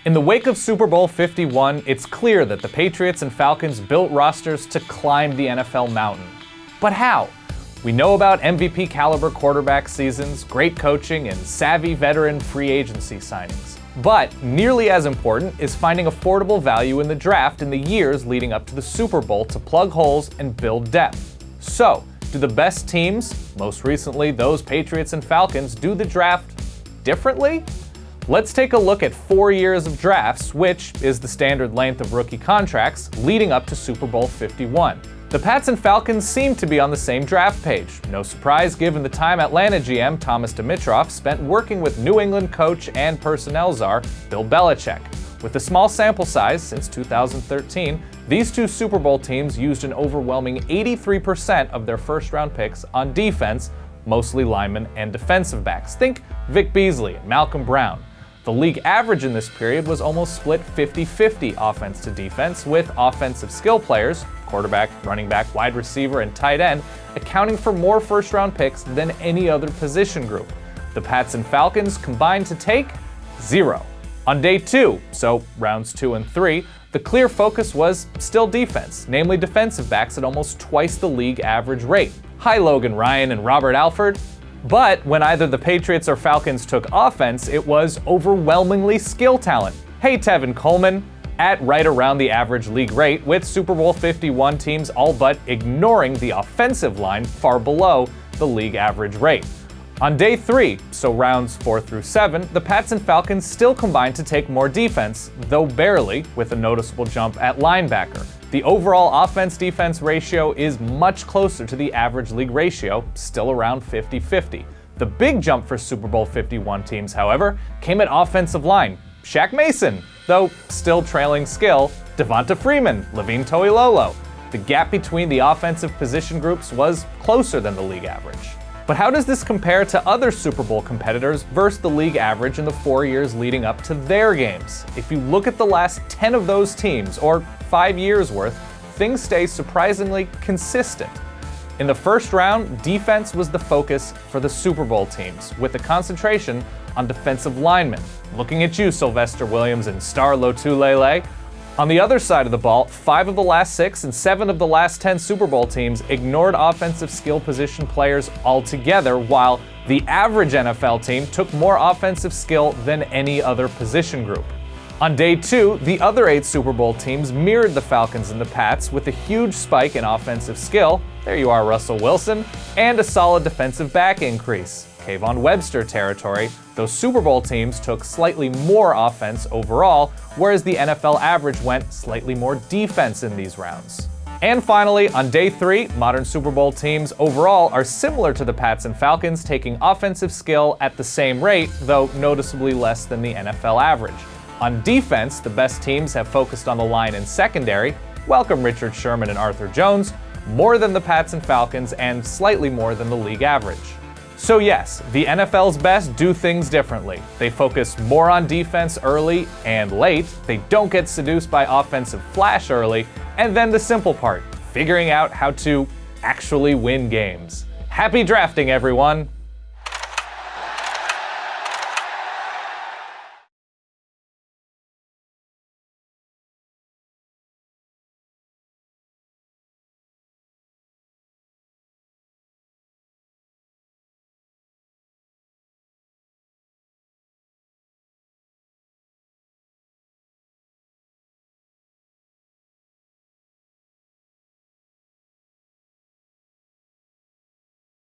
In the wake of Super Bowl 51, it's clear that the Patriots and Falcons built rosters to climb the NFL mountain. But how? We know about MVP caliber quarterback seasons, great coaching, and savvy veteran free agency signings. But nearly as important is finding affordable value in the draft in the years leading up to the Super Bowl to plug holes and build depth. So, do the best teams, most recently those Patriots and Falcons, do the draft differently? Let's take a look at 4 years of drafts, which is the standard length of rookie contracts, leading up to Super Bowl 51. The Pats and Falcons seem to be on the same draft page. No surprise given the time Atlanta GM Thomas Dimitroff spent working with New England coach and personnel czar Bill Belichick. With a small sample size since 2013, these two Super Bowl teams used an overwhelming 83% of their first-round picks on defense, mostly linemen and defensive backs. Think Vic Beasley and Malcolm Brown. The league average in this period was almost split 50-50 offense to defense, with offensive skill players, quarterback, running back, wide receiver, and tight end, accounting for more first-round picks than any other position group. The Pats and Falcons combined to take 0. On day 2, so rounds 2 and 3, the clear focus was still defense, namely defensive backs at almost twice the league average rate. Hi Logan Ryan and Robert Alford. But when either the Patriots or Falcons took offense, it was overwhelmingly skill talent. Hey Tevin Coleman, at right around the average league rate, with Super Bowl 51 teams all but ignoring the offensive line far below the league average rate. On day 3, so rounds 4 through 7, the Pats and Falcons still combined to take more defense, though barely, with a noticeable jump at linebacker. The overall offense-defense ratio is much closer to the average league ratio, still around 50-50. The big jump for Super Bowl 51 teams, however, came at offensive line. Shaq Mason, though still trailing skill, Devonta Freeman, Levine Toilolo. The gap between the offensive position groups was closer than the league average. But how does this compare to other Super Bowl competitors versus the league average in the 4 years leading up to their games? If you look at the last 10 of those teams, or 5 years worth, things stay surprisingly consistent. In the first round, defense was the focus for the Super Bowl teams, with a concentration on defensive linemen. Looking at you, Sylvester Williams and Star Lotulelei. On the other side of the ball, 5 of the last 6 and 7 of the last 10 Super Bowl teams ignored offensive skill position players altogether, while the average NFL team took more offensive skill than any other position group. On day 2, the other 8 Super Bowl teams mirrored the Falcons and the Pats with a huge spike in offensive skill, there you are Russell Wilson, and a solid defensive back increase, Kayvon Webster territory. Those Super Bowl teams took slightly more offense overall, whereas the NFL average went slightly more defense in these rounds. And finally, on day 3, modern Super Bowl teams overall are similar to the Pats and Falcons, taking offensive skill at the same rate, though noticeably less than the NFL average. On defense, the best teams have focused on the line and secondary, welcome Richard Sherman and Arthur Jones, more than the Pats and Falcons and slightly more than the league average. So yes, the NFL's best do things differently. They focus more on defense early and late, they don't get seduced by offensive flash early, and then the simple part, figuring out how to actually win games. Happy drafting, everyone!